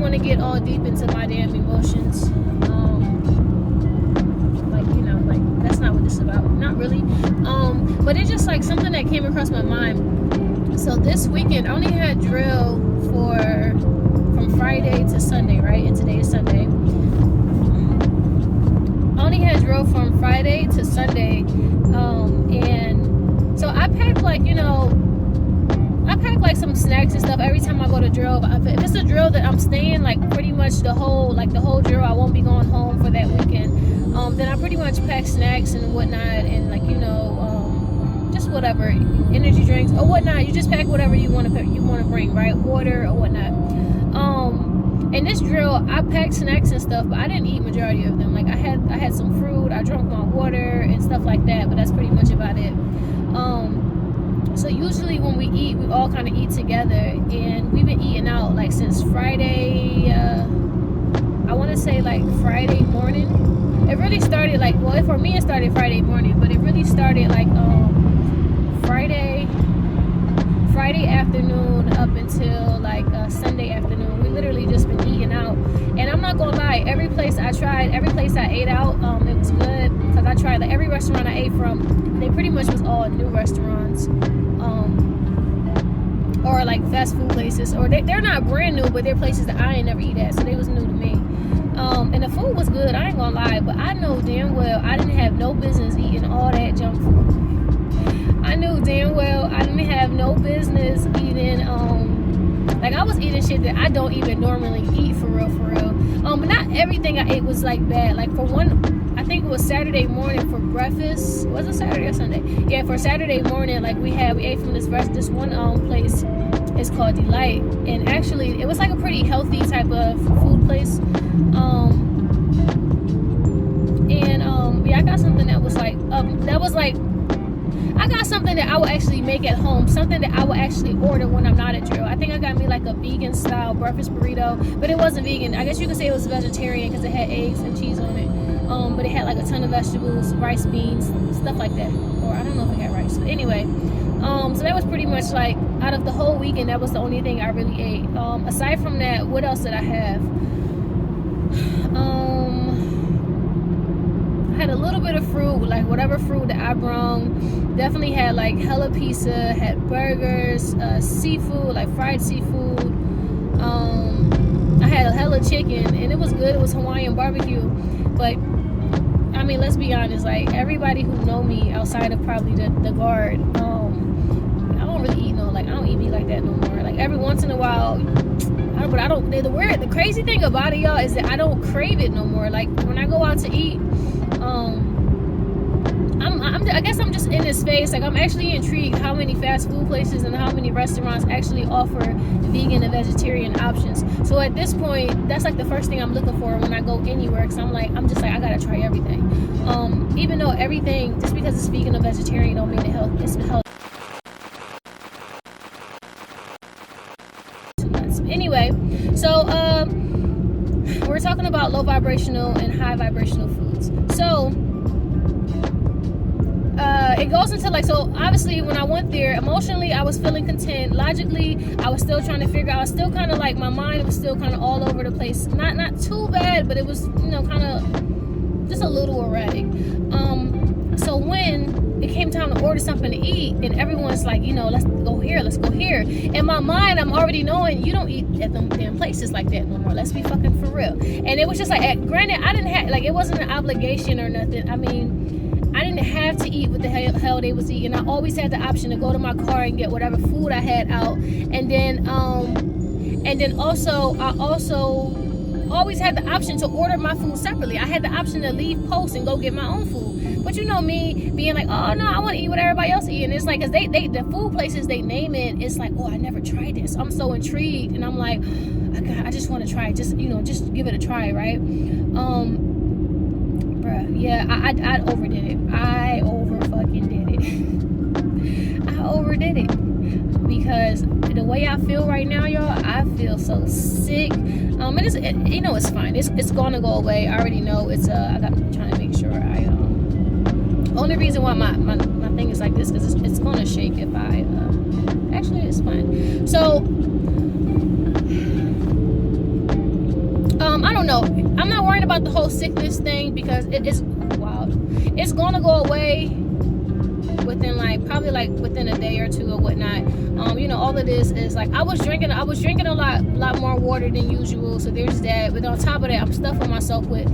want to get all deep into my damn emotions. Like, that's not what this is about. Not really. But it's just like something that came across my mind. So this weekend, I only had drill from Friday to Sunday, right? And today is Sunday. I only had drill from Friday to Sunday. And so I packed like some snacks and stuff every time I go to drill. But if it's a drill that I'm staying like pretty much the whole drill, I won't be going home for that weekend. Then I pretty much pack snacks and whatnot, and just whatever, energy drinks or whatnot. You just pack whatever you want to bring, right? Water or whatnot. In this drill, I packed snacks and stuff, but I didn't eat majority of them. Like I had some fruit, I drank my water and stuff like that, but that's pretty much about it. So usually when we eat, we all kind of eat together, and we've been eating out like since Friday. I want to say like Friday morning. It really started for me it started Friday morning, but it really started like Friday afternoon up until like Sunday afternoon. We literally just been eating out, and I'm not gonna lie, every place I ate out, it was good, because I tried like every restaurant I ate from, they pretty much was all new restaurants, or like fast food places, or they're not brand new, but they're places that I ain't never eat at, so they was new to me. And the food was good, I ain't gonna lie, but I know damn well I didn't have no business eating all that junk food. I knew damn well I didn't have no business eating, like I was eating shit that I don't even normally eat for real. But not everything I ate was like bad. Like for one, I think it was Saturday morning for breakfast. Was it Saturday or Sunday? Yeah, for Saturday morning, like we ate from this one place. It's called Delight, and actually it was like a pretty healthy type of food place. I got something that was I got something that I would actually make at home, something that I would actually order when I'm not at drill. I think I got me like a vegan style breakfast burrito, but it wasn't vegan. I guess you could say it was vegetarian because it had eggs and cheese on it. But it had like a ton of vegetables, rice, beans, stuff like that. Or I don't know if it had rice. But anyway, so that was pretty much like out of the whole weekend, that was the only thing I really ate. Aside from that, what else did I have? I had a little bit of fruit, like whatever fruit that I brung. Definitely had like hella pizza, had burgers, seafood, like fried seafood. I had hella chicken, and it was good. It was Hawaiian barbecue. But I mean, let's be honest, like everybody who know me outside of probably the guard, I don't really eat I don't eat meat like that no more. Like every once in a while, the crazy thing about it, y'all, is that I don't crave it no more. Like when I go out to eat, I guess I'm just in this phase. Like I'm actually intrigued how many fast food places and how many restaurants actually offer vegan and vegetarian options. So at this point, that's like the first thing I'm looking for when I go anywhere, because I'm just like I gotta try everything. Even though everything, just because it's vegan or vegetarian, don't mean it's healthy. Anyway, so we're talking about low vibrational and high vibrational foods. So it goes into so obviously when I went there, emotionally I was feeling content. Logically, I was still trying to figure out. I was still kind of like, my mind was still kind of all over the place. Not too bad, but it was kind of just a little erratic. So when it came time to order something to eat, and everyone's like, let's go here. In my mind, I'm already knowing you don't eat at them damn places like that no more. Let's be fucking for real. And it was just like, granted, I didn't have, it wasn't an obligation or nothing. I mean, I didn't have to eat what the hell they was eating. I always had the option to go to my car and get whatever food I had out. And then also, I always had the option to order my food separately. I had the option to leave post and go get my own food. But me being like, oh no, I want to eat what everybody else eating. It's like, cause the food places they name it, it's like, oh, I never tried this. I'm so intrigued, and I'm like, I just want to try it. Just give it a try, right? Yeah, I overdid it. I over fucking did it. I overdid it, because the way I feel right now, y'all, I feel so sick. And it's fine. It's gonna go away. I already know. I'm trying to make sure only reason why my thing is like this, because it's gonna shake if I actually it's fine. So I'm not worried about the whole sickness thing because it's wild. It's gonna go away within probably within a day or two or whatnot. You know, all of this is like I was drinking a lot more water than usual, so there's that. But on top of that, I'm stuffing myself with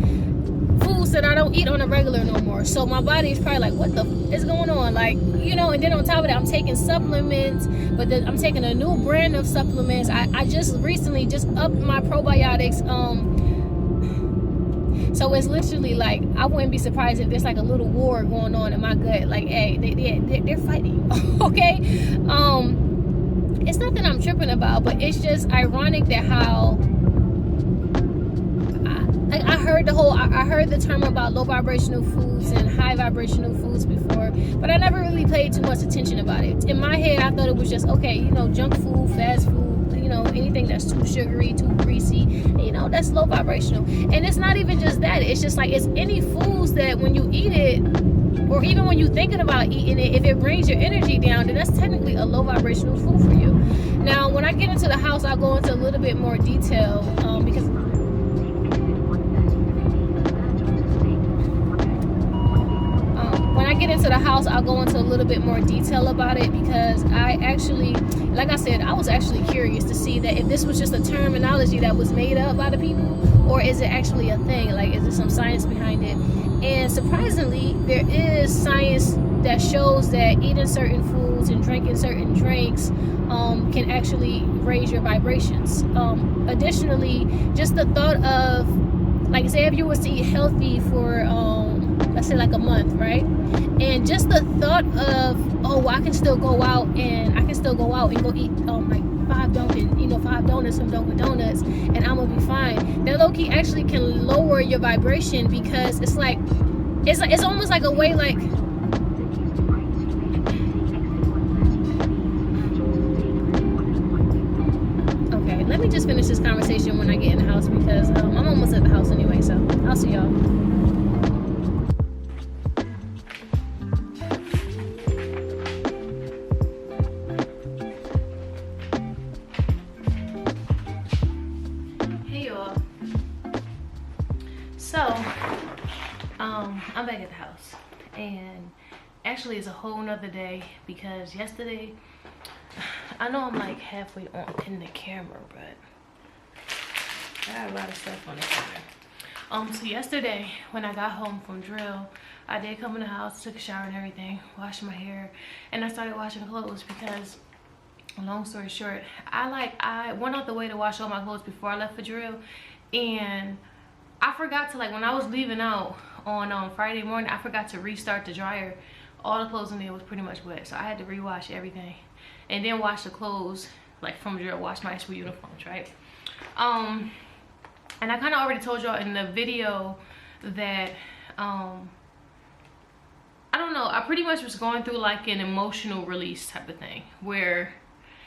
foods that I don't eat on a regular no more. So my body is probably like, what the is going on? Like, you know, and then on top of that, I'm taking supplements, but then I'm taking a new brand of supplements. I just recently upped my probiotics. So it's literally like, I wouldn't be surprised if there's like a little war going on in my gut. Like, hey, they're fighting. Okay. It's nothing I'm tripping about, but it's just ironic that how I heard the term about low vibrational foods and high vibrational foods before, but I never really paid too much attention about it. In my head, I thought it was just, okay, you know, junk food, fast food, you know, anything that's too sugary, too greasy, you know, that's low vibrational. And it's not even just that. It's just like, it's any foods that when you eat it, or even when you're thinking about eating it, if it brings your energy down, then that's technically a low vibrational food for you. Now, when I get into the house, I'll go into a little bit more detail, because when I get into the house, I'll go into a little bit more detail about it, because I actually, like I said, I was actually curious to see that if this was just a terminology that was made up by the people, or is it actually a thing? Like, is there some science behind it? And surprisingly, there is science that shows that eating certain foods and drinking certain drinks can actually raise your vibrations. Additionally, just the thought of, like, say if you was to eat healthy for let's say like a month, right? And just the thought of, oh, I can still go out and go eat like 5 donuts from Dunkin' Donuts, and I'm gonna be fine. That low-key actually can lower your vibration, because it's like it's almost like a way, like, okay, let me just finish this conversation when I get in the house, because I'm almost at the house anyway, so I'll see y'all. I'm back at the house, and actually it's a whole nother day, because yesterday, I know I'm like halfway on in the camera, but I got a lot of stuff on the camera. So yesterday when I got home from drill, I did come in the house, took a shower and everything, washed my hair, and I started washing clothes, because long story short, I went out the way to wash all my clothes before I left for drill, and I forgot to, like, when I was leaving out on Friday morning, I forgot to restart the dryer. All the clothes in there was pretty much wet, so I had to rewash everything and then wash the clothes, like, from drill, wash my actual uniforms, right? And I kind of already told y'all in the video that I don't know, I pretty much was going through like an emotional release type of thing, where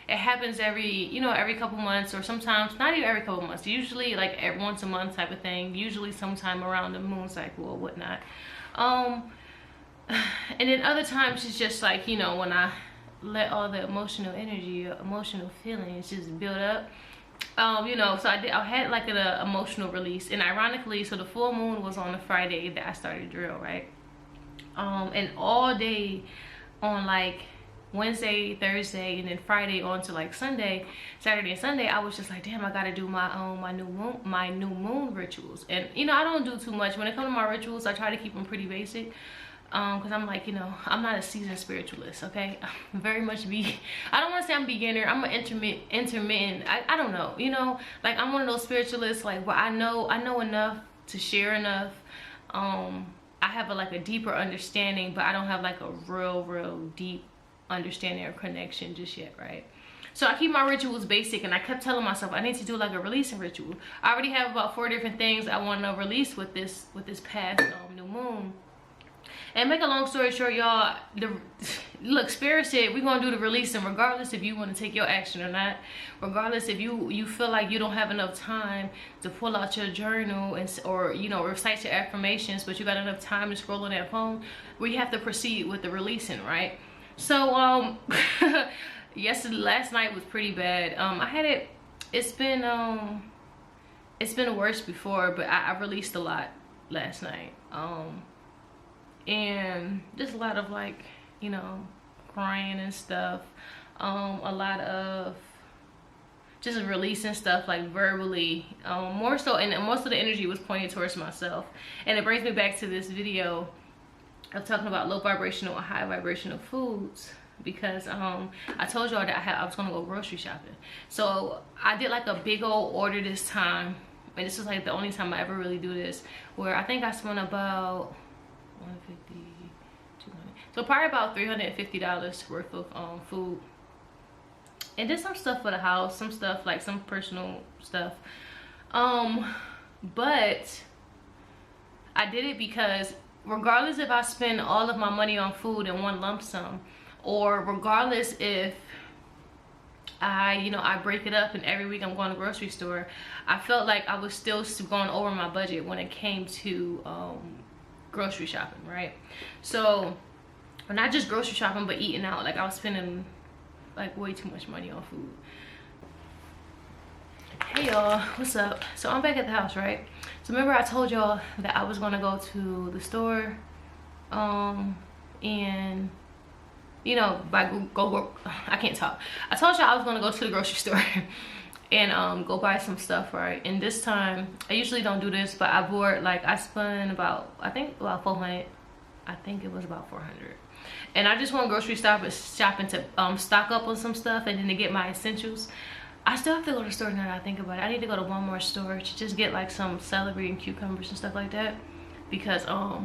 it happens every couple months, or sometimes not even every couple months, usually like every once a month type of thing, usually sometime around the moon cycle or whatnot. And then other times it's just like, you know, when I let all the emotional energy or emotional feelings just build up, you know. So I had like an emotional release, and ironically, so the full moon was on the Friday that I started drill, right? And all day on like Wednesday, Thursday, and then Friday on to like Sunday, Saturday and Sunday, I was just like, damn, I gotta do my new moon rituals. And you know, I don't do too much when it comes to my rituals. I try to keep them pretty basic, because I'm like, you know, I'm not a seasoned spiritualist, okay? I'm very much I don't want to say I'm beginner, I'm an intermittent, I don't know, you know, like I'm one of those spiritualists like where I know enough to share enough. I have like a deeper understanding, but I don't have like a real deep understanding or connection just yet, right? So I keep my rituals basic, and I kept telling myself I need to do like a releasing ritual. I already have about 4 different things I want to release with this past new moon. And make a long story short, y'all, look, Spirit said we're gonna do the releasing regardless if you want to take your action or not, regardless if you feel like you don't have enough time to pull out your journal or you know, recite your affirmations, but you got enough time to scroll on that phone. We have to proceed with the releasing, right? So last night was pretty bad. It's been it's been worse before, but I released a lot last night. And just a lot of like, you know, crying and stuff. A lot of just releasing stuff like verbally, more so, and most of the energy was pointed towards myself. And it brings me back to this video of talking about low vibrational and high vibrational foods, because I told y'all that I was gonna go grocery shopping. So I did like a big old order this time, and this was like the only time I ever really do this, where I think I spent about 150, 200, so probably about $350 worth of food. And then some stuff for the house, some stuff like some personal stuff. But I did it because regardless if I spend all of my money on food in one lump sum, or regardless if I break it up and every week I'm going to the grocery store, I felt like I was still going over my budget when it came to grocery shopping, right? So not just grocery shopping, but eating out. Like I was spending like way too much money on food. Hey y'all, what's up? So I'm back at the house, right? So remember I told y'all that I was gonna go to the store, and you know, I can't talk. I told y'all I was gonna go to the grocery store and go buy some stuff, right? And this time, I usually don't do this, but I bought, like, I spent about, I think about 400. I think it was about 400. And I just went grocery shopping to stock up on some stuff and then to get my essentials. I still have to go to the store now that I think about it. I need to go to one more store to just get like some celery and cucumbers and stuff like that, because I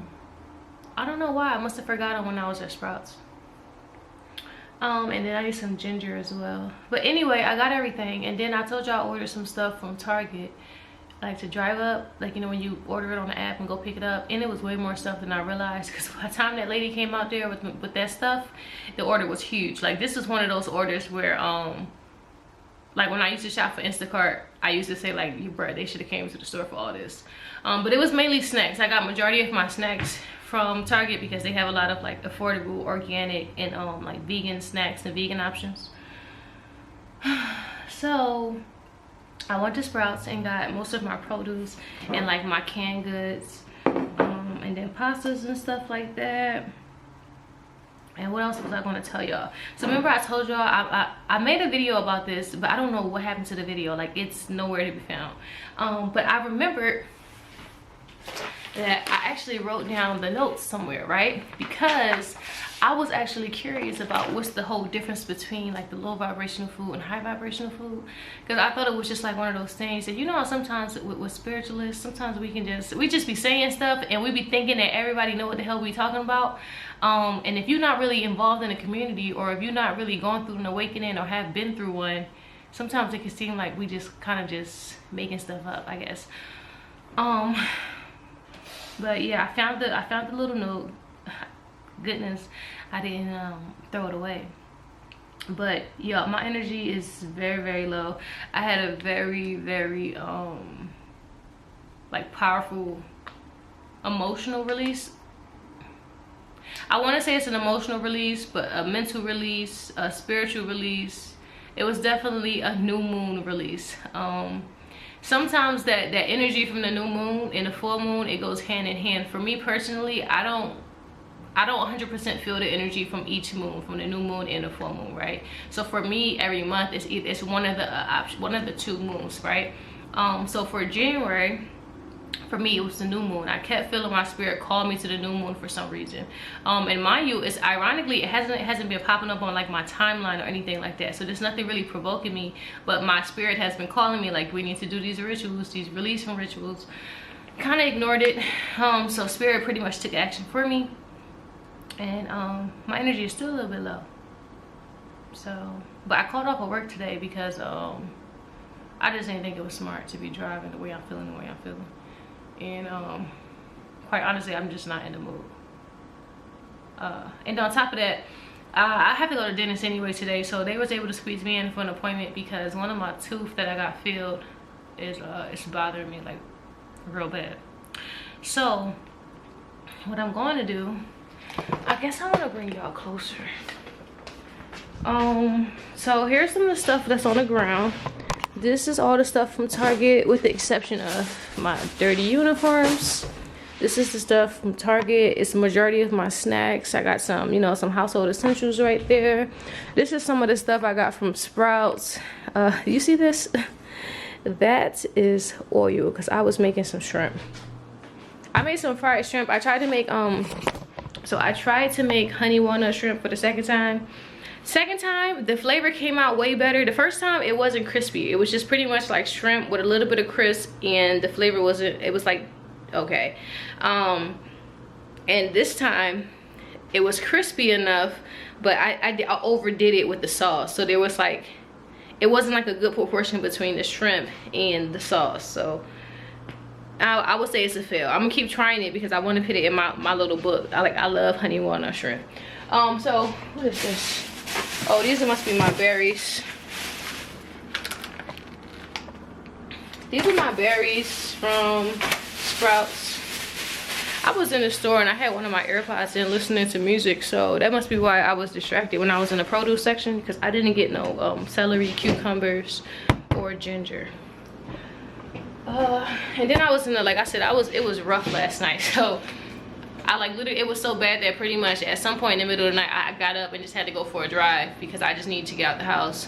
don't know why, I must have forgotten when I was at Sprouts. And then I need some ginger as well. But anyway, I got everything, and then I told y'all I ordered some stuff from Target, like to drive up, like, you know, when you order it on the app and go pick it up. And it was way more stuff than I realized, because by the time that lady came out there with that stuff, the order was huge. Like, this is one of those orders where like when I used to shop for Instacart, I used to say like, bruh, they should have came to the store for all this. But it was mainly snacks. I got majority of my snacks from Target because they have a lot of like affordable, organic, and like vegan snacks and vegan options. So I went to Sprouts and got most of my produce and like my canned goods, and then pastas and stuff like that. And what else was I going to tell y'all? So remember I told y'all I made a video about this, but I don't know what happened to the video. Like, it's nowhere to be found. But I remembered that I actually wrote down the notes somewhere, right? Because I was actually curious about what's the whole difference between like the low vibrational food and high vibrational food, because I thought it was just like one of those things that, you know, sometimes with spiritualists, sometimes we just be saying stuff and we be thinking that everybody know what the hell we talking about. And if you're not really involved in a community, or if you're not really going through an awakening or have been through one, sometimes it can seem like we just kind of just making stuff up, I guess. But yeah, I found the little note. Goodness, I didn't throw it away. But yeah, my energy is very, very low. I had a very, very like powerful emotional release. I want to say it's an emotional release, but a mental release, a spiritual release. It was definitely a new moon release. Sometimes that energy from the new moon and the full moon, it goes hand in hand. For me personally, I don't 100% feel the energy from each moon, from the new moon and the full moon, right? So for me, every month it's one of the two moons, right? So for January, for me, it was the new moon. I kept feeling my spirit call me to the new moon for some reason. And mind you, it's ironically, it hasn't been popping up on like my timeline or anything like that. So there's nothing really provoking me, but my spirit has been calling me like, we need to do these rituals, these releasing rituals. Kind of ignored it. So spirit pretty much took action for me. And my energy is still a little bit low. So, but I called off of work today because I just didn't think it was smart to be driving the way I'm feeling, And quite honestly, I'm just not in the mood. And on top of that, I have to go to the dentist anyway today, so they was able to squeeze me in for an appointment because one of my tooth that I got filled is it's bothering me like real bad. So what I'm going to do, I guess I want to bring y'all closer. So here's some of the stuff that's on the ground. This is all the stuff from Target, with the exception of my dirty uniforms. This is the stuff from Target. It's the majority of my snacks. I got some, you know, some household essentials right there. This is some of the stuff I got from Sprouts. You see this? That is oil, because I was making some shrimp. I made some fried shrimp. I tried to make honey walnut shrimp for the second time. Second time, the flavor came out way better. The first time, it wasn't crispy. It was just pretty much like shrimp with a little bit of crisp, and the flavor wasn't, it was like, okay. And this time, it was crispy enough, but I overdid it with the sauce. So there was like, it wasn't like a good proportion between the shrimp and the sauce. So I would say it's a fail. I'm gonna keep trying it because I want to put it in my little book. I love honey walnut shrimp. So what is this? Oh, these must be my berries. These are my berries from Sprouts. I was in the store and I had one of my AirPods in listening to music, so that must be why I was distracted when I was in the produce section, because I didn't get no celery, cucumbers, or ginger. And then I was in the, like I said, it was rough last night, so I like literally, it was so bad that pretty much at some point in the middle of the night I got up and just had to go for a drive because I just needed to get out the house.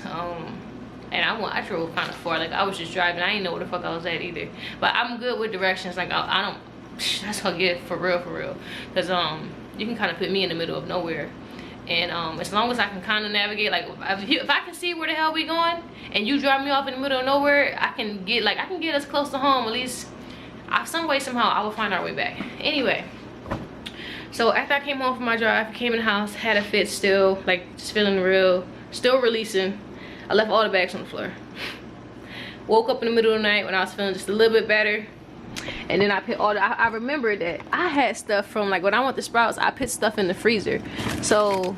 And I drove kind of far. Like, I was just driving. I didn't know where the fuck I was at either. But I'm good with directions. Like, I don't, that's how I get for real. Because you can kind of put me in the middle of nowhere. And as long as I can kind of navigate, like if I can see where the hell we going and you drop me off in the middle of nowhere, I can get us close to home. At least some way, somehow, I will find our way back. Anyway, so after I came home from my drive, came in the house, had a fit still, like just feeling real, still releasing. I left all the bags on the floor. Woke up in the middle of the night when I was feeling just a little bit better. And then I put all the, I remembered that I had stuff from, like, when I went to Sprouts, I put stuff in the freezer. So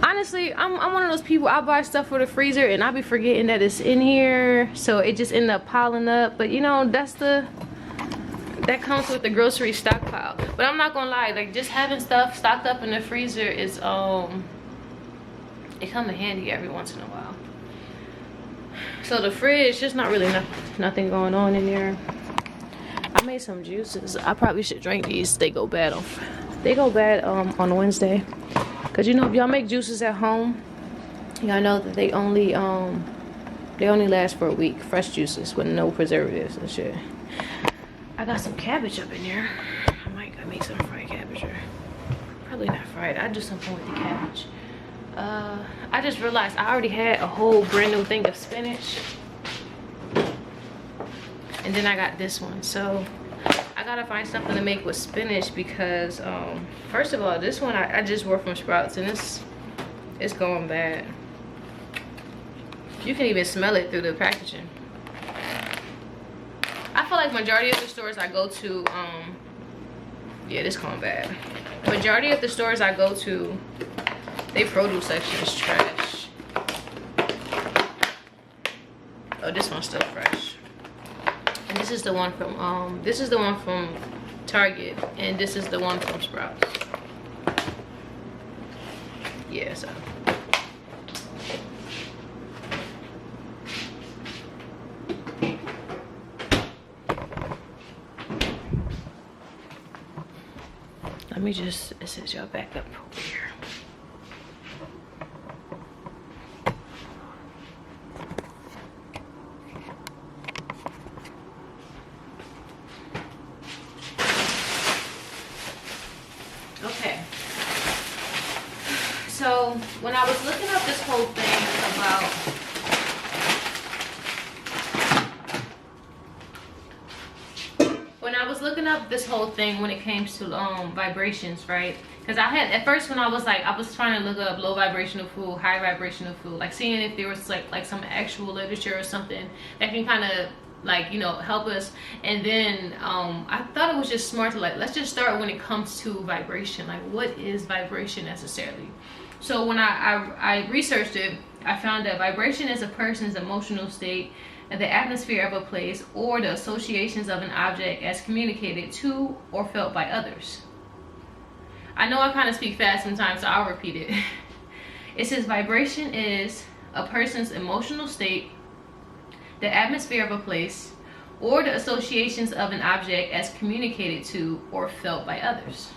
honestly, I'm one of those people, I buy stuff for the freezer and I be forgetting that it's in here. So it just ended up piling up. But you know, that comes with the grocery stockpile. But I'm not gonna lie, like, just having stuff stocked up in the freezer is it comes in handy every once in a while. So the fridge, just not really nothing going on in there. I made some juices. I probably should drink these. They go bad on Wednesday. Cause you know, if y'all make juices at home, y'all know that they only last for a week. Fresh juices with no preservatives and shit. I got some cabbage up in there. I might make some fried cabbage, or probably not fried. I'll do something with the cabbage. I just realized I already had a whole brand new thing of spinach, and then I got this one. So I gotta find something to make with spinach because first of all, this one I just bought from Sprouts and it's going bad. You can even smell it through the packaging. I feel like majority of the stores I go to, yeah, this going bad. Majority of the stores I go to, their produce section is trash. Oh, this one's still fresh. And this is the one from Target, and this is the one from Sprouts. Yeah, so let me just, it says y'all back up over here. Okay. So when I was looking up this whole thing about when it came to vibrations, right? Because I had at first, when I was trying to look up low vibrational food, high vibrational food, like seeing if there was like some actual literature or something that can kind of, like, you know, help us. And then I thought it was just smart to, like, let's just start when it comes to vibration. Like, what is vibration necessarily? So when I researched it, I found that vibration is a person's emotional state, the atmosphere of a place, or the associations of an object as communicated to or felt by others. I know I kind of speak fast sometimes, so I'll repeat it. It says vibration is a person's emotional state, the atmosphere of a place, or the associations of an object as communicated to or felt by others.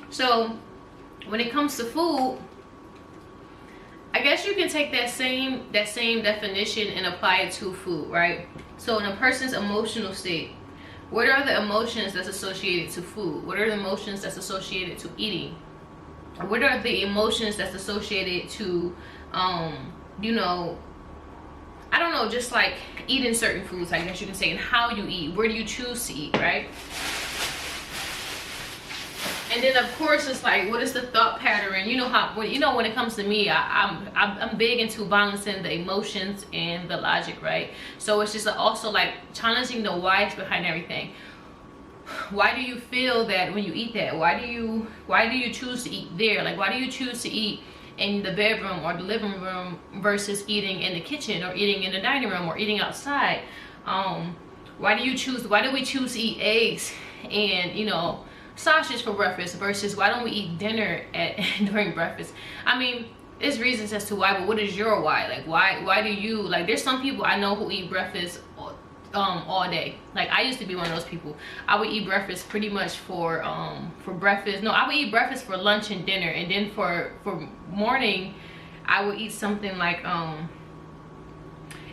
So when it comes to food, I guess you can take that same definition and apply it to food, right? So in a person's emotional state, what are the emotions that's associated to food? What are the emotions that's associated to eating? What are the emotions that's associated to, you know, I don't know, just like eating certain foods, I guess you can say, and how you eat. Where do you choose to eat, right? And then of course it's like, what is the thought pattern? You know how, when it comes to me, I'm big into balancing the emotions and the logic, right? So it's just also like challenging the whys behind everything. Why do you feel that when you eat that? Why do you choose to eat there? Like, why do you choose to eat in the bedroom or the living room versus eating in the kitchen or eating in the dining room or eating outside? Why do we choose to eat eggs and, you know, sausage for breakfast versus why don't we eat dinner during breakfast? I mean, there's reasons as to why, but what is your why? Like, why do you, like, there's some people I know who eat breakfast all day. Like, I used to be one of those people. I would eat breakfast pretty much for breakfast. No, I would eat breakfast for lunch and dinner, and then for morning I would eat something like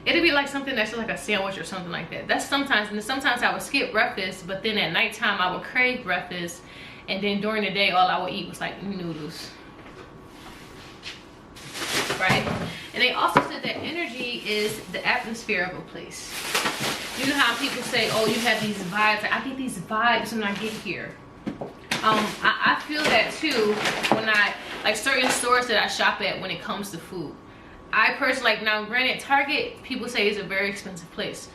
it'd be like something that's like a sandwich or something like that. That's sometimes, and sometimes I would skip breakfast, but then at nighttime I would crave breakfast, and then during the day all I would eat was like noodles, right? And they also said that energy is the atmosphere of a place. You know how people say, oh, you have these vibes. Like, I get these vibes when I get here. I feel that too when I, like, certain stores that I shop at when it comes to food. I personally, like, now granted, Target, people say, is a very expensive place.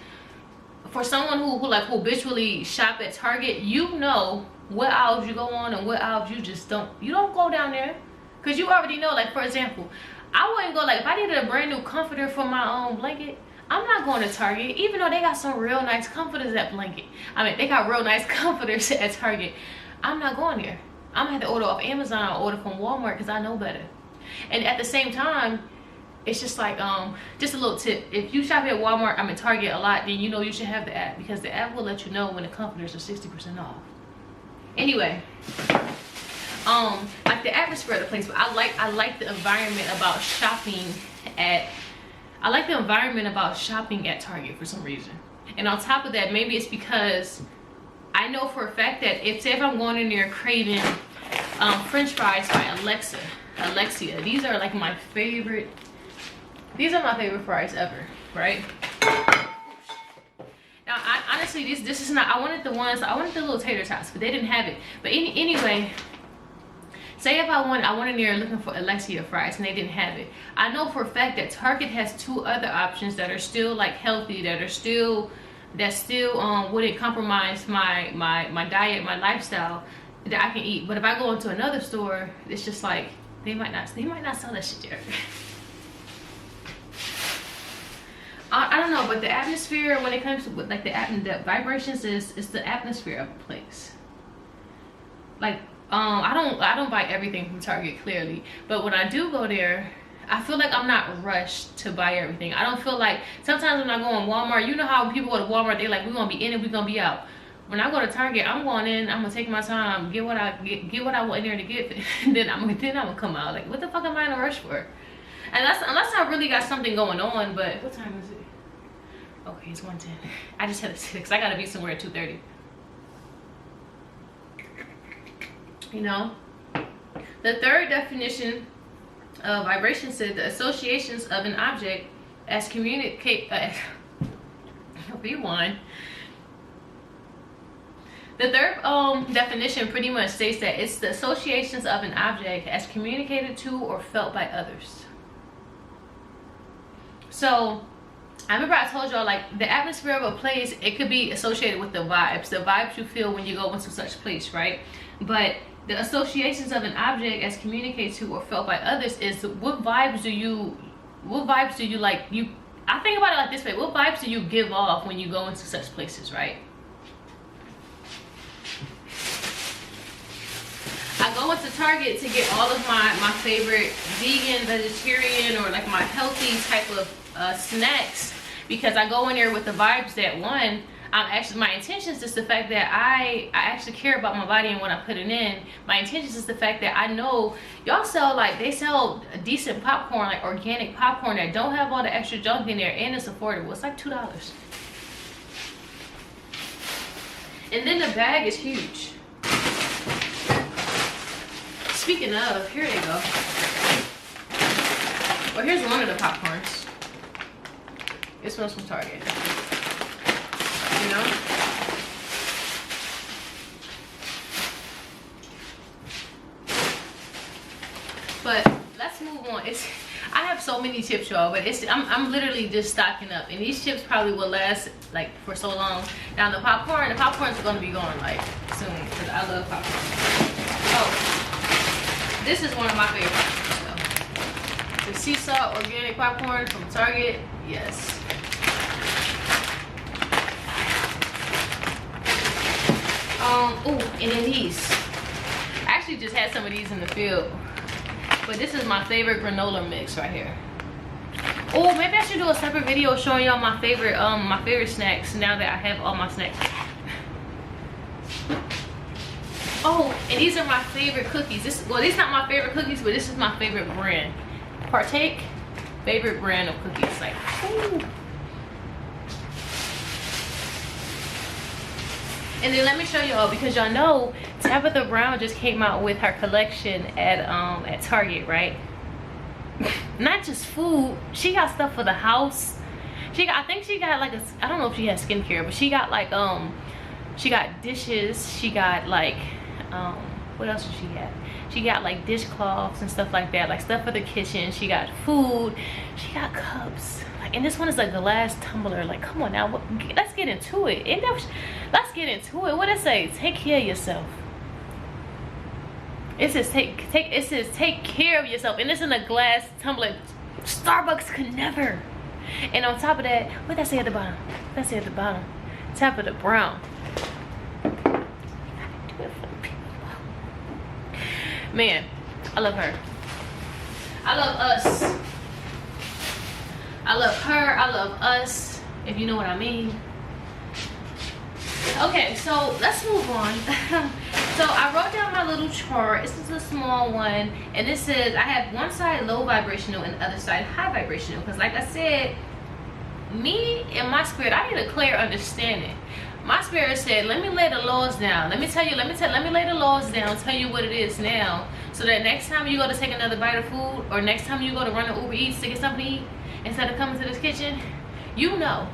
For someone who like habitually shop at Target, you know what aisles you go on and what aisles you just don't. You don't go down there because you already know. Like, for example, I wouldn't go, like, if I needed a brand new comforter for my own blanket, I'm not going to Target, even though they got some real nice comforters at blanket. I mean, they got real nice comforters at Target. I'm not going there. I'm gonna have to order off Amazon or order from Walmart because I know better. And at the same time, it's just like, just a little tip. If you shop at Walmart, I'm at Target a lot, then you know you should have the app, because the app will let you know when the comforters are 60% off. Anyway, like the atmosphere of the place, but I like the environment about shopping at, I like the environment about shopping at Target for some reason. And on top of that, maybe it's because I know for a fact that if I'm going in there craving French fries by Alexia, these are like my favorite. These are my favorite fries ever, right? Now, honestly, this is not. I wanted the little tater tots, but they didn't have it. But anyway, say if I went in there looking for Alexia fries and they didn't have it. I know for a fact that Target has 2 other options that are still like healthy, that still wouldn't compromise my diet, my lifestyle, that I can eat. But if I go into another store, it's just like they might not sell that shit there. I don't know, but the atmosphere, when it comes to like the vibrations, is the atmosphere of a place. Like, I don't buy everything from Target, clearly, but when I do go there, I feel like I'm not rushed to buy everything. I don't feel like, sometimes when I go in Walmart, you know how people go to Walmart, they're like, we're gonna be in and we're gonna be out. When I go to Target, I'm going in, I'm gonna take my time, get what I want in there to get, and then I'm gonna come out. Like, what the fuck am I in a rush for? Unless I really got something going on. But what time is it? Okay, it's 1:10. I just had to sit because I gotta be somewhere at 2:30. You know, the third definition of vibration said the associations of an object as communicate. Rewind. The third definition pretty much states that it's the associations of an object as communicated to or felt by others. So I remember I told y'all, like, the atmosphere of a place, it could be associated with the vibes you feel when you go into such place, right? But the associations of an object as communicated to or felt by others is what vibes do you like. I think about it like this way. What vibes do you give off when you go into such places, right? I go into Target to get all of my favorite vegan, vegetarian, or like my healthy type of snacks, because I go in there with the vibes that, one, my intentions is the fact that I actually care about my body and what I'm putting in. My intentions is the fact that I know y'all sell, like, they sell decent popcorn, like organic popcorn that don't have all the extra junk in there, and it's affordable. It's like $2. And then the bag is huge. Speaking of, here they go. Well, here's one of the popcorns. This one's from Target. You know? But let's move on. I have so many chips, y'all, but I'm literally just stocking up, and these chips probably will last like for so long. Now the popcorn's gonna be going like soon, because I love popcorn. Oh, this is one of my favorites. So, the sea salt organic popcorn from Target. Yes. Oh, and then these. I actually just had some of these in the field, but this is my favorite granola mix right here. Oh, maybe I should do a separate video showing y'all my favorite snacks now that I have all my snacks. Oh, and these are my favorite cookies. Well, these are not my favorite cookies, but this is my favorite brand. Partake, favorite brand of cookies. Like, ooh. And then let me show y'all, because y'all know Tabitha Brown just came out with her collection at Target, right? Not just food, she got stuff for the house. I think she got like I don't know if she has skincare, but she got like she got dishes, she got like what else did she get? She got like dishcloths and stuff like that, like stuff for the kitchen. She got food, she got cups, like, and this one is a glass tumbler. Like, come on now, let's get into it. Let's get into it. What did it say? Take care of yourself. It says take care of yourself, and it's in a glass tumbler. Starbucks could never. And on top of that, what did that say at the bottom? That say at the bottom, Tabitha Brown. Man, I love her. I love us. I love her. I love us, if you know what I mean. Okay, so let's move on. So I wrote down my little chart. This is a small one, and this says I have one side low vibrational and the other side high vibrational, because like I said, me and my spirit, I need a clear understanding. My spirit said, let me lay the laws down. Let me lay the laws down, tell you what it is now, so that next time you go to take another bite of food, or next time you go to run to Uber Eats to get something to eat, instead of coming to this kitchen, you know.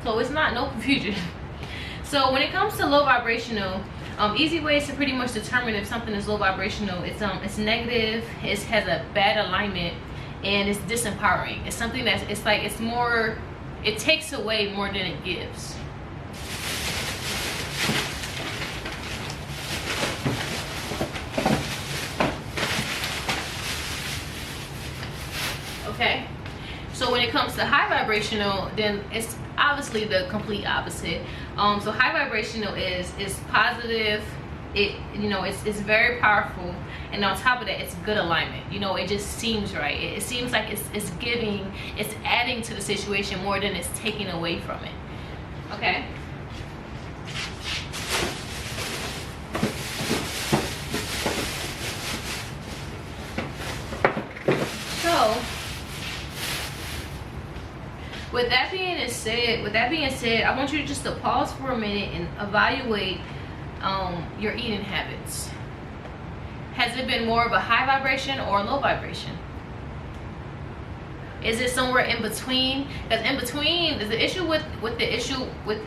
So it's not no confusion. So when it comes to low vibrational, easy ways to pretty much determine if something is low vibrational, it's negative, it has a bad alignment, and it's disempowering. It's something that's, it takes away more than it gives. Okay, so when it comes to high vibrational, then it's obviously the complete opposite. So high vibrational is positive. It's very powerful, and on top of that, it's good alignment. It just seems right. It seems like it's giving, it's adding to the situation more than it's taking away from it. Okay. So with that being said, I want you to just pause for a minute and evaluate your eating habits. Has it been more of a high vibration or a low vibration? Is it somewhere in between? Because in between, the issue with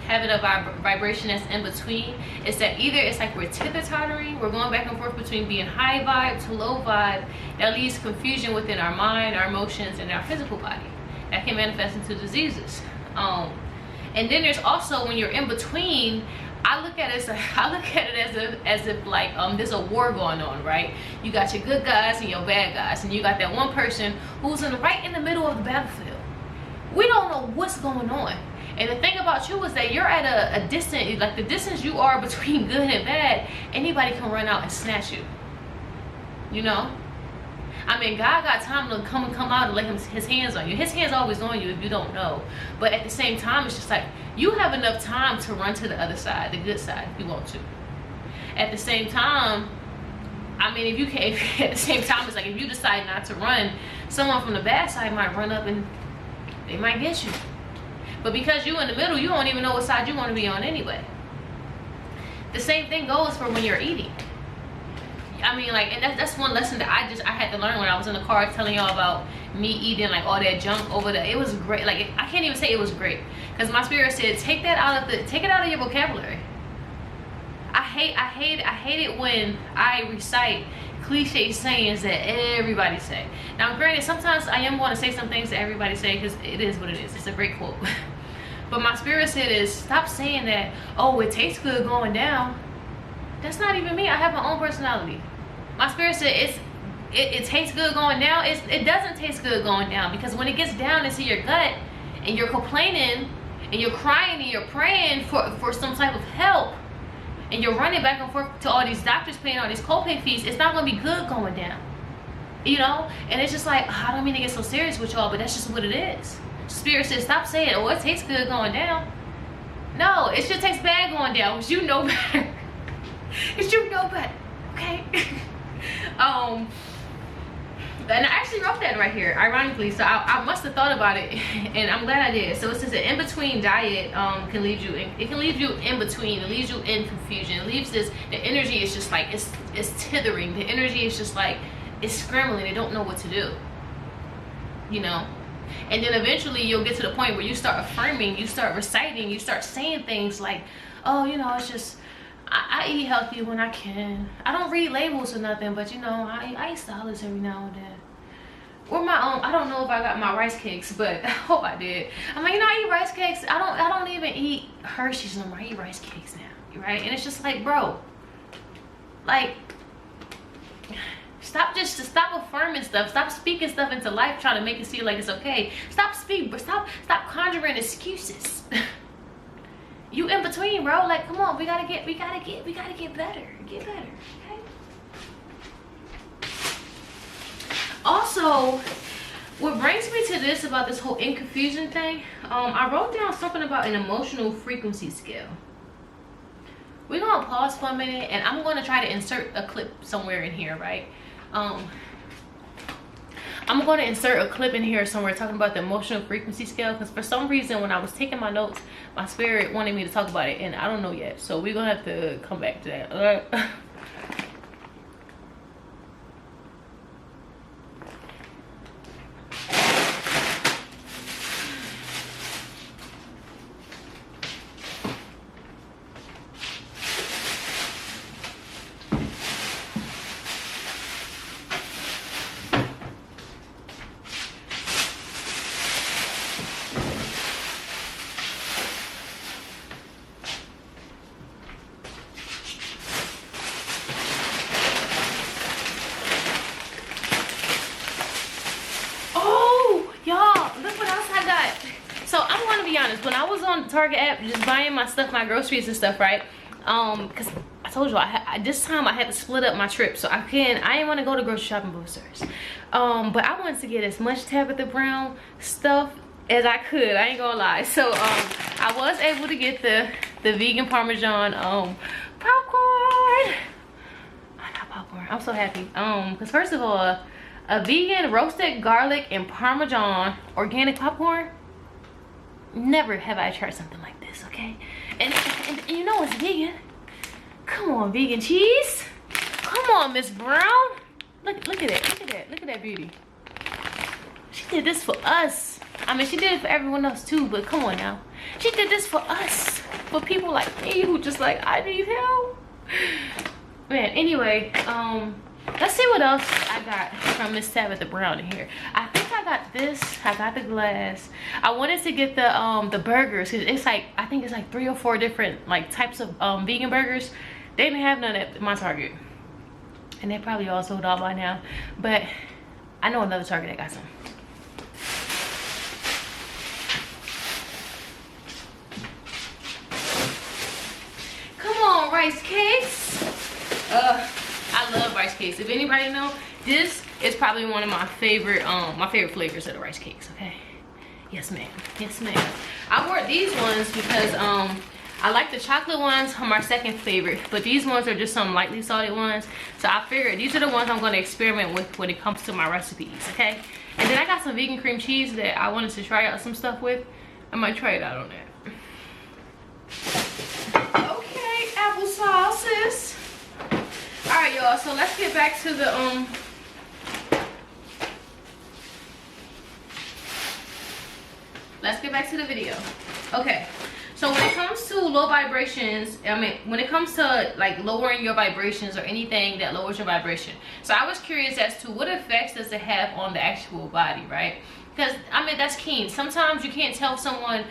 having a vibration that's in between is that either it's like we're teeter-tottering, we're going back and forth between being high vibe to low vibe. That leaves confusion within our mind, our emotions, and our physical body. That can manifest into diseases. And then there's also when you're in between, I look at it as if like there's a war going on, right? You got your good guys and your bad guys, and you got that one person who's right in the middle of the battlefield. We don't know what's going on. And the thing about you is that you're at a distance, like the distance you are between good and bad, anybody can run out and snatch you. You know? I mean, God got time to come out and lay his hands on you. His hand's always on you if you don't know. But at the same time, it's just like, you have enough time to run to the other side, the good side, if you want to. At the same time, I mean, if you can't, at the same time, it's like if you decide not to run, someone from the bad side might run up and they might get you. But because you're in the middle, you don't even know what side you want to be on anyway. The same thing goes for when you're eating. I mean, like, and that's one lesson that I had to learn when I was in the car telling y'all about me eating like all that junk over there. It was great. Like, I can't even say it was great, because my spirit said take it out of your vocabulary. I hate it when I recite cliche sayings that everybody say. Now, granted, sometimes I am going to say some things that everybody say, because it is what it is. It's a great quote. But my spirit said is stop saying that, oh, it tastes good going down. That's not even me. I have my own personality. My spirit said it tastes good going down. It doesn't taste good going down, because when it gets down into your gut and you're complaining and you're crying and you're praying for some type of help, and you're running back and forth to all these doctors paying all these copay fees, it's not going to be good going down. You know? And it's just like, I don't mean to get so serious with y'all, but that's just what it is. Spirit says, stop saying, oh, it tastes good going down. No, it should taste bad going down, because you know better. Because you know better, okay? And I actually wrote that right here, ironically, so I must have thought about it, and I'm glad I did. So it says an in-between diet can leave you in between. It leaves you in confusion. It leaves the energy is just like, it's tithering. The energy is just like, it's scrambling. They don't know what to do, you know? And then eventually you'll get to the point where you start affirming, you start reciting, you start saying things like, oh, you know, it's just, I eat healthy when I can. I don't read labels or nothing, but you know, I eat solids every now and then. Or my own, I don't know if I got my rice cakes, but I hope I did. I'm like, you know, I eat rice cakes. I don't even eat Hershey's no more. I eat rice cakes now, right? And it's just like, bro, like, stop affirming stuff. Stop speaking stuff into life, trying to make it seem like it's okay. Stop conjuring excuses. You in between, bro. Like, come on, we gotta get better. Get better, okay? Also, what brings me to this about this whole in confusion thing, I wrote down something about an emotional frequency scale. We're gonna pause for a minute, and I'm gonna try to insert a clip somewhere in here, right? I'm going to insert a clip in here somewhere talking about the emotional frequency scale, because for some reason when I was taking my notes, my spirit wanted me to talk about it, and I don't know yet, so we're gonna have to come back to that. When I was on the Target app just buying my stuff, my groceries and stuff, right? Because I told you this time I had to split up my trip, so I didn't want to go to grocery shopping boosters, but I wanted to get as much Tabitha Brown stuff as I could. I ain't gonna lie. So I was able to get the vegan Parmesan popcorn. Not popcorn. I'm so happy. Because first of all, a vegan roasted garlic and Parmesan organic popcorn. Never have I tried something like this, okay? And you know it's vegan. Come on, vegan cheese. Come on, Miss Brown. Look at it. Look at that beauty. She did this for us. I mean, she did it for everyone else too, but come on now. She did this for us. For people like me who just like, I need help. Man, anyway, let's see what else I got from Miss Tabitha Brown in here. I think I got this. I got the glass. I wanted to get the burgers, because it's like, I think it's like 3 or 4 different like types of vegan burgers. They didn't have none at my Target, and they probably all sold out by now, but I know another Target that got some. rice cakes. I love rice cakes. If anybody know, this is probably one of my favorite flavors of the rice cakes. Okay. Yes, ma'am. Yes, ma'am. I bought these ones because I like the chocolate ones are my second favorite, but these ones are just some lightly salted ones. So I figured these are the ones I'm going to experiment with when it comes to my recipes, okay? And then I got some vegan cream cheese that I wanted to try out some stuff with. I might try it out on that. Okay, applesauces. All right, y'all. So let's get back to the let's get back to the video. Okay. So when it comes to low vibrations, when it comes to like lowering your vibrations or anything that lowers your vibration. So I was curious as to what effects does it have on the actual body, right? Because that's key. Sometimes you can't tell someone,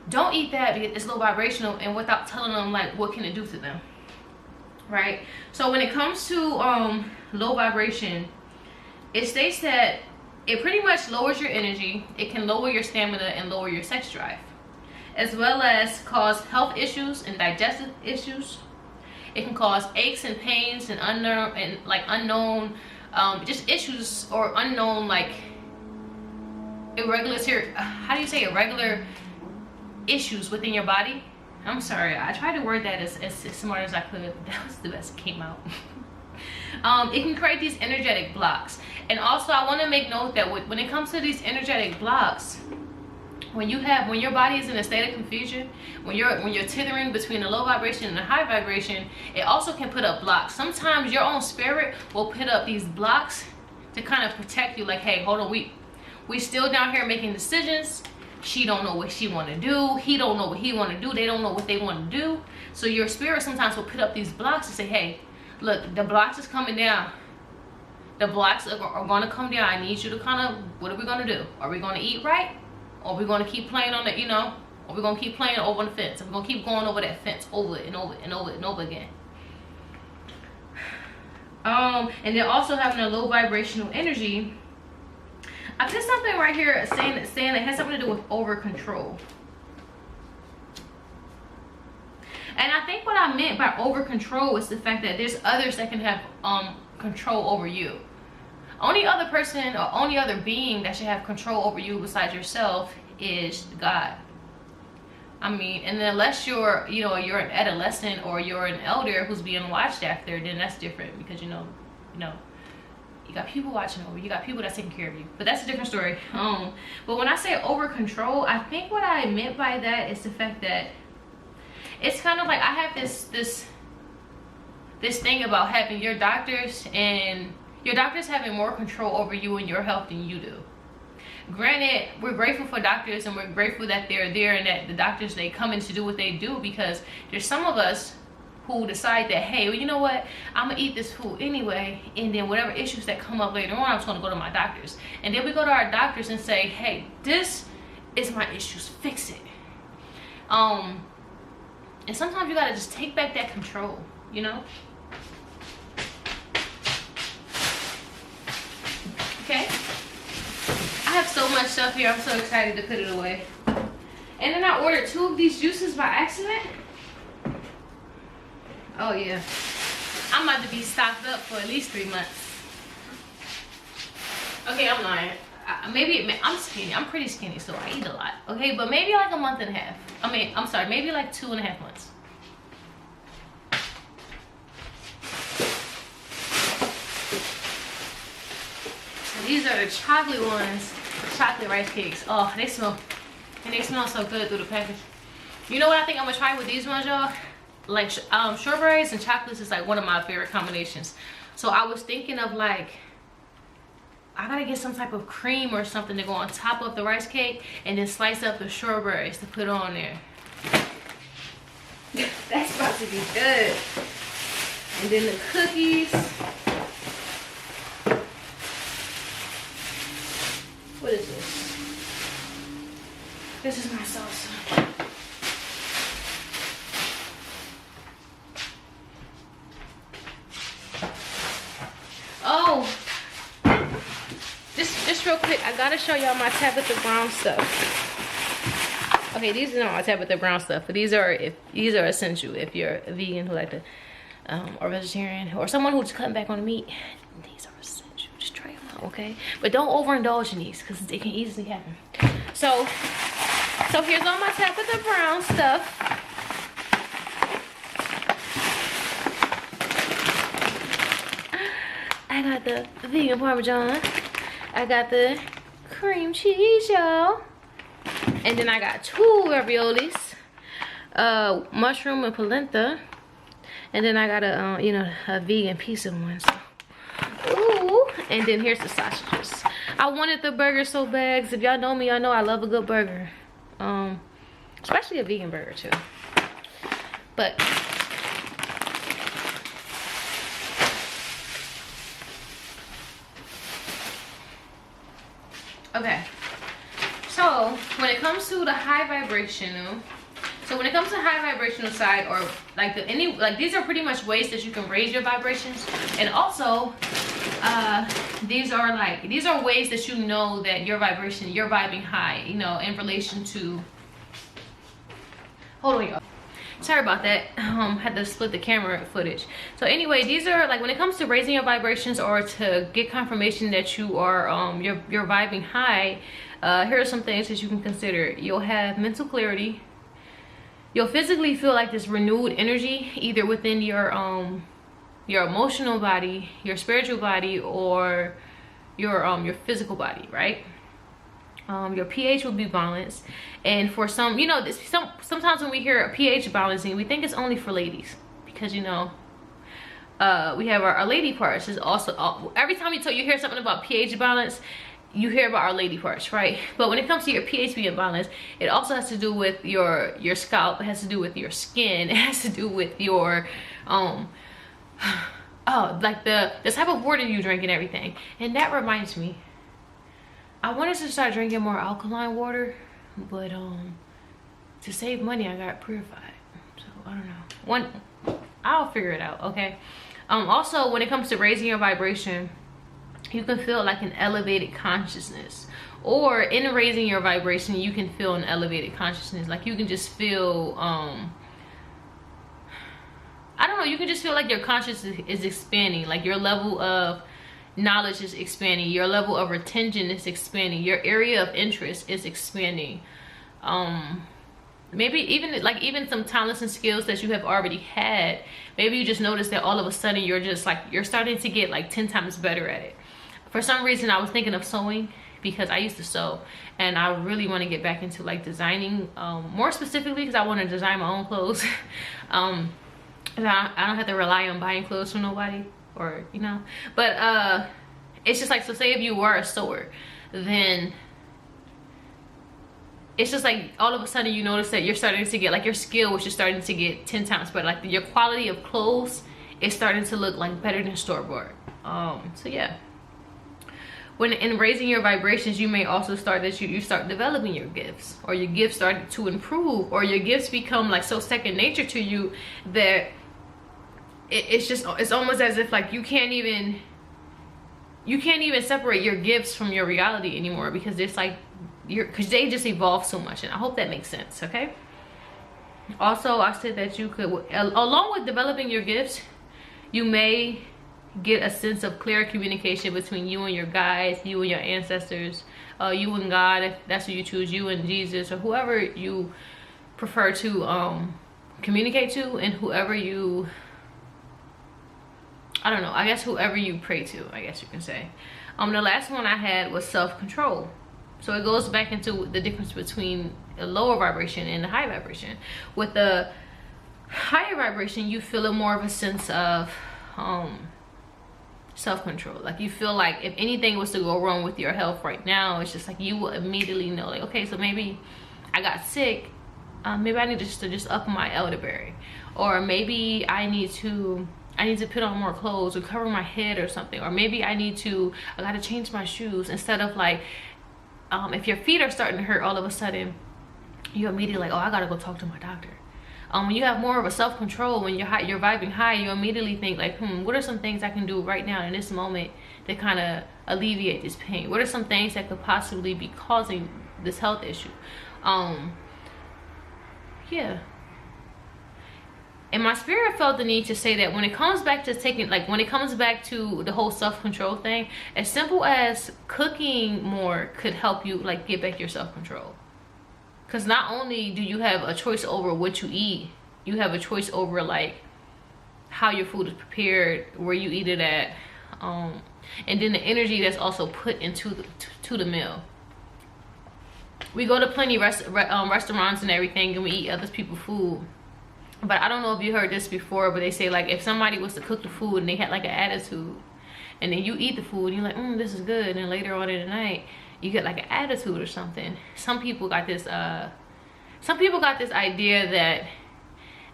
don't eat that because it's low vibrational, and without telling them like what can it do to them, right? So when it comes to low vibration, it states that it pretty much lowers your energy. It can lower your stamina and lower your sex drive, as well as cause health issues and digestive issues. It can cause aches and pains and unknown just issues, or unknown like irregular issues within your body. I'm sorry, I tried to word that as smart as I could, but that was the best that came out. It can create these energetic blocks. And also I want to make note that when it comes to these energetic blocks, when your body is in a state of confusion, when you're tethering between the low vibration and the high vibration, it also can put up blocks. Sometimes your own spirit will put up these blocks to kind of protect you, like, hey, hold on, we still down here making decisions. She don't know what she want to do. He don't know what he want to do. They don't know what they want to do. So your spirit sometimes will put up these blocks to say, hey, look, the blocks is coming down. The blocks are going to come down. I need you to kind of, what are we going to do? Are we going to eat right? Or are we going to keep playing on the, or we're going to keep playing over the fence? Or we're going to keep going over that fence over and over and over and over again. And then also having a low vibrational energy. I put something right here saying it has something to do with over control. And I think what I meant by over control is the fact that there's others that can have control over you. Only other person or only other being that should have control over you besides yourself is God. And unless you're an adolescent or you're an elder who's being watched after, then that's different, because you got people watching over you, got people that's taking care of you. But that's a different story. But when I say over control, I think what I meant by that is the fact that it's kind of like I have this thing about having your doctors, and your doctors having more control over you and your health than you do. Granted, we're grateful for doctors, and we're grateful that they're there, and that the doctors, they come in to do what they do, because there's some of us who decide that, hey, well, you know what, I'm gonna eat this food anyway, and then whatever issues that come up later on, I'm just gonna go to my doctors. And then we go to our doctors and say, hey, this is my issues, fix it. And sometimes you gotta just take back that control, Okay, I have so much stuff here. I'm so excited to put it away. And then I ordered 2 of these juices by accident. Oh yeah, I'm about to be stocked up for at least 3 months. Okay, I'm lying. I'm skinny. I'm pretty skinny, so I eat a lot. Okay, but maybe like a month and a half. I'm sorry, maybe like 2.5 months. These are the chocolate ones, chocolate rice cakes. Oh, they smell so good through the package. You know what I think I'm gonna try with these ones, y'all? Like strawberries and chocolates is like one of my favorite combinations. So I was thinking of like, I gotta get some type of cream or something to go on top of the rice cake, and then slice up the strawberries to put on there. That's about to be good. And then the cookies. What is this? This is my salsa. Oh, just real quick, I gotta show y'all my Tabitha Brown stuff. Okay, these are not my Tabitha Brown stuff, but these are essential if you're a vegan who like to or vegetarian, or someone who's cutting back on the meat, these are essential. Just try them out, okay? But don't overindulge in these because it can easily happen. So here's all my Tabitha Brown stuff. I got the vegan Parmesan. I got the cream cheese, y'all. And then I got 2 raviolis. Mushroom and polenta. And then I got a, you know, a vegan pizza one. So. Ooh. And then here's the sausages. I wanted the burger so bad. 'Cause if y'all know me, y'all know I love a good burger. Especially a vegan burger too. But okay, so when it comes to the high vibrational, side, or like these are pretty much ways that you can raise your vibrations. And also these are ways that you know that your vibration, you're vibing high, you know, in relation to, hold on y'all, sorry about that, had to split the camera footage. So anyway, these are like when it comes to raising your vibrations or to get confirmation that you are you're vibing high. Here are some things that you can consider. You'll have mental clarity. You'll physically feel like this renewed energy either within your emotional body, your spiritual body, or your physical body, right? Your pH will be balanced. And for some, you know, sometimes when we hear a pH balancing, we think it's only for ladies, because, you know, we have our lady parts. Is also, every time you hear something about pH balance, you hear about our lady parts, right? But when it comes to your pH being balanced, it also has to do with your scalp. It has to do with your skin. It has to do with your like the type of water you drink and everything. And that reminds me, I wanted to start drinking more alkaline water, but to save money I got purified. So I don't know. I'll figure it out, okay? Also, when it comes to raising your vibration, you can feel like an elevated consciousness. Or in raising your vibration, you can feel an elevated consciousness. Like you can just feel I don't know, you can just feel like your consciousness is expanding, like your level of knowledge is expanding, your level of retention is expanding, your area of interest is expanding. Maybe even some talents and skills that you have already had, maybe you just notice that all of a sudden you're starting to get like 10 times better at it. For some reason I was thinking of sewing, because I used to sew, and I really want to get back into like designing, more specifically because I want to design my own clothes. And I don't have to rely on buying clothes from nobody, or, you know, but it's just like, so say if you were a sewer, then it's just like all of a sudden you notice that you're starting to get like your skill, which is starting to get 10 times better, like your quality of clothes is starting to look like better than store-bought. So yeah, when in raising your vibrations, you may also start that you start developing your gifts, or your gifts start to improve, or your gifts become like so second nature to you that it's almost as if like you can't even separate your gifts from your reality anymore, because it's like because they just evolve so much. And I hope that makes sense, okay? Also, I said that you could, along with developing your gifts, you may get a sense of clear communication between you and your guides, you and your ancestors, you and God, if that's who you choose, you and Jesus, or whoever you prefer to communicate to, and whoever you, I don't know, I guess whoever you pray to, I guess you can say. The last one I had was self-control. So it goes back into the difference between a lower vibration and a high vibration. With the higher vibration, you feel more of a sense of self-control. Like you feel like if anything was to go wrong with your health right now, it's just like you will immediately know, like, okay, so maybe I got sick, maybe I need to just up my elderberry, or maybe I need to put on more clothes or cover my head or something, or maybe I gotta change my shoes, instead of like if your feet are starting to hurt all of a sudden, you immediately like, oh, I gotta go talk to my doctor. When you have more of a self-control, when you're vibing high, you immediately think like, what are some things I can do right now in this moment to kind of alleviate this pain? What are some things that could possibly be causing this health issue? Yeah. And my spirit felt the need to say that when it comes back to taking, like when it comes back to the whole self-control thing, as simple as cooking more could help you like get back your self-control. Because not only do you have a choice over what you eat, you have a choice over like how your food is prepared, where you eat it at, and then the energy that's also put into the meal. We go to plenty restaurants and everything, and we eat other people's food. But I don't know if you heard this before, but they say like if somebody was to cook the food and they had like an attitude, and then you eat the food and you're like, this is good, and later on in the night you get like an attitude or something. Some people got this idea that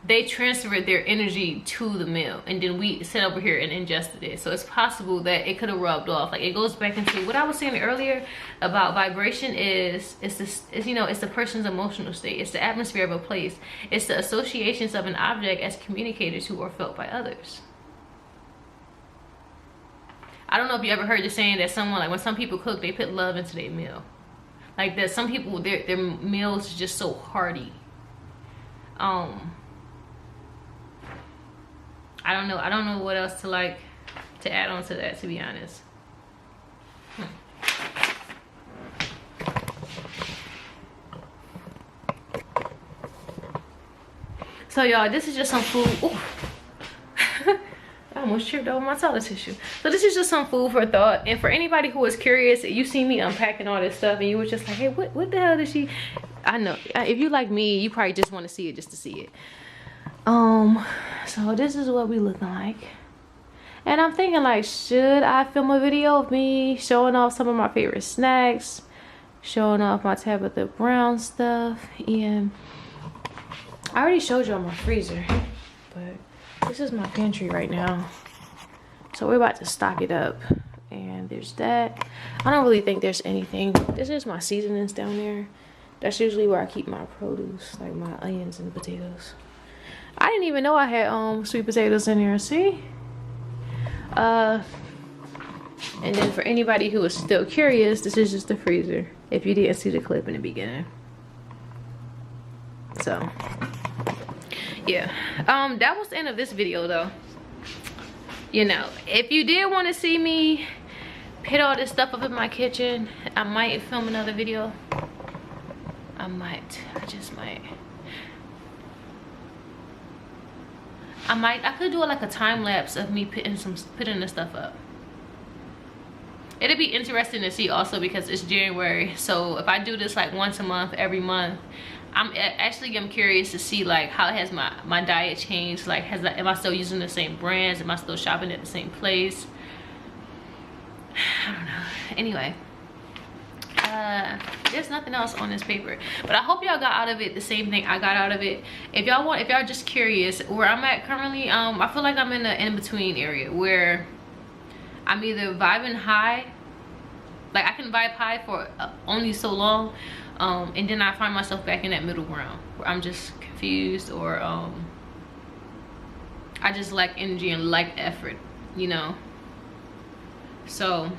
they transferred their energy to the meal, and then we sit over here and ingested it. So it's possible that it could have rubbed off. Like it goes back into what I was saying earlier about vibration. It's the person's emotional state. It's the atmosphere of a place. It's the associations of an object as communicated to or felt by others. I don't know if you ever heard the saying that someone, like when some people cook, they put love into their meal. Like that some people, their meals is just so hearty. I don't know what else to add on to that, to be honest. So y'all, this is just some food. I almost tripped over my toilet tissue. So this is just some food for thought. And for anybody who is curious, you see me unpacking all this stuff and you were just like, hey, what the hell did she? I know, if you like me, you probably just want to see it just to see it. So this is what we looking like. And I'm thinking like, should I film a video of me showing off some of my favorite snacks, showing off my Tabitha Brown stuff? And I already showed you on my freezer, but this is my pantry right now. So we're about to stock it up. And there's that. I don't really think there's anything. This is my seasonings down there. That's usually where I keep my produce, like my onions and potatoes. I didn't even know I had sweet potatoes in there. See? And then for anybody who is still curious, this is just the freezer. If you didn't see the clip in the beginning. So yeah, that was the end of this video though. You know, if you did want to see me put all this stuff up in my kitchen, I might film another video. I just might. I could do like a time lapse of me putting the stuff up. It'd be interesting to see also because it's January. So if I do this like once a month, every month, I'm curious to see like how has my diet changed. Like am I still using the same brands? Am I still shopping at the same place? I don't know. Anyway, there's nothing else on this paper, but I hope y'all got out of it the same thing I got out of it. If y'all just curious where I'm at currently, I feel like I'm in the in-between area where I'm either vibing high, like I can vibe high for only so long, and then I find myself back in that middle ground where I'm just confused, or I just lack energy and lack effort, you know. So,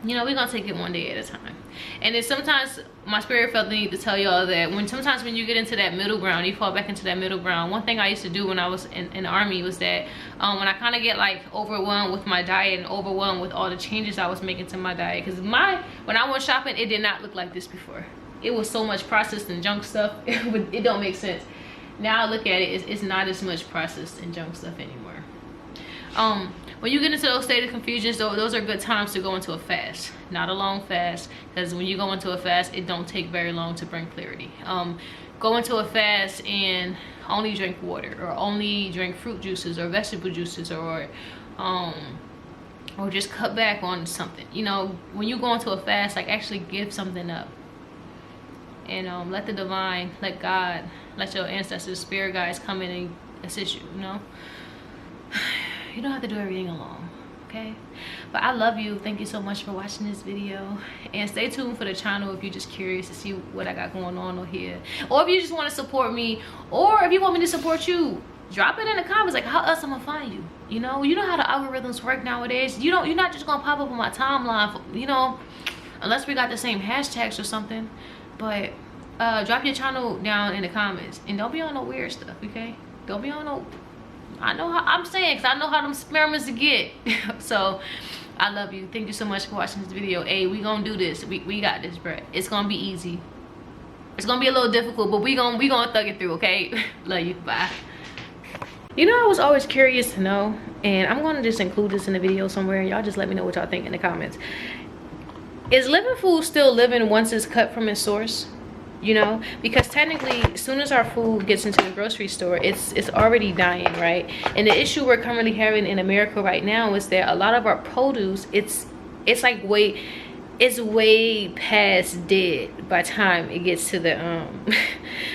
you know, we're gonna take it one day at a time. And then sometimes my spirit felt the need to tell y'all that sometimes when you get into that middle ground, you fall back into that middle ground. One thing I used to do when I was in the army was that when I kind of get like overwhelmed with my diet and overwhelmed with all the changes I was making to my diet, because when I went shopping, it did not look like this before. It was so much processed and junk stuff. It don't make sense. Now I look at it, it's not as much processed and junk stuff anymore. When you get into those state of confusions, those are good times to go into a fast, not a long fast, because when you go into a fast, it don't take very long to bring clarity. Go into a fast and only drink water, or only drink fruit juices or vegetable juices, or just cut back on something. You know, when you go into a fast, like actually give something up, and let the divine, let God, let your ancestors, spirit guides come in and assist you. You know. You don't have to do everything alone, okay? But I love you. Thank you so much for watching this video, and stay tuned for the channel if you're just curious to see what I got going on over here, or if you just want to support me, or if you want me to support you, drop it in the comments. Like, how else I'm gonna find you? You know how the algorithms work nowadays. You're not just gonna pop up on my timeline, you know, unless we got the same hashtags or something. But drop your channel down in the comments, and don't be on no weird stuff, okay? Don't be on no, I know how I'm saying, because I know how them experiments to get. So I love you. Thank you so much for watching this video. Hey, we gonna do this. We got this, bro. It's gonna be easy. It's gonna be a little difficult, but we gonna thug it through, okay? Love you. Bye. You know, I was always curious to know, and I'm gonna just include this in the video somewhere. Y'all just let me know what y'all think in the comments. Is living food still living once it's cut from its source? You know, because technically as soon as our food gets into the grocery store, it's already dying, right? And the issue we're currently having in America right now is that a lot of our produce, it's like way past dead by the time it gets to the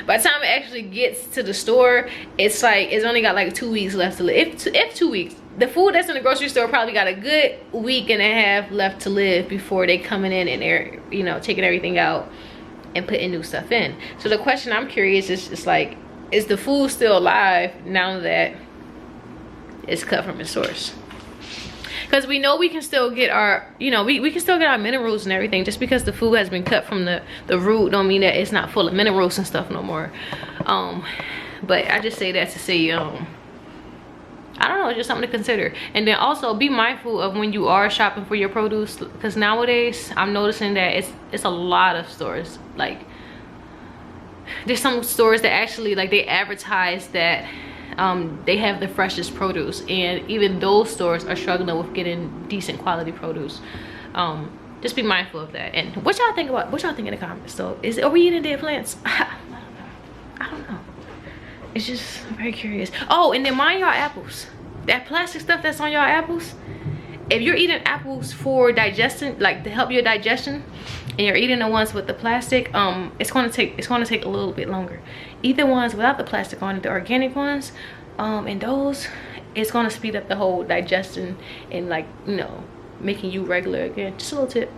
by the time it actually gets to the store. It's like it's only got like 2 weeks left to live, if 2 weeks. The food that's in the grocery store probably got a good week and a half left to live before they coming in and they're, you know, taking everything out and putting new stuff in. So the question I'm curious is like, is the food still alive now that it's cut from its source? Because we know we can still get our, you know, we can still get our minerals and everything. Just because the food has been cut from the root don't mean that it's not full of minerals and stuff no more. But I just say that to say, I don't know, it's just something to consider. And then also be mindful of when you are shopping for your produce, because nowadays I'm noticing that it's a lot of stores. Like there's some stores that actually, like, they advertise that they have the freshest produce, and even those stores are struggling with getting decent quality produce. Just be mindful of that. And what y'all think in the comments? So are we eating dead plants? I don't know. It's just, I'm very curious. Oh, and then mind y'all apples. That plastic stuff that's on y'all apples. If you're eating apples for digestion, like to help your digestion, and you're eating the ones with the plastic, it's gonna take a little bit longer. Eat the ones without the plastic on it, the organic ones, and those, it's gonna speed up the whole digestion and, like, you know, making you regular again. Just a little tip.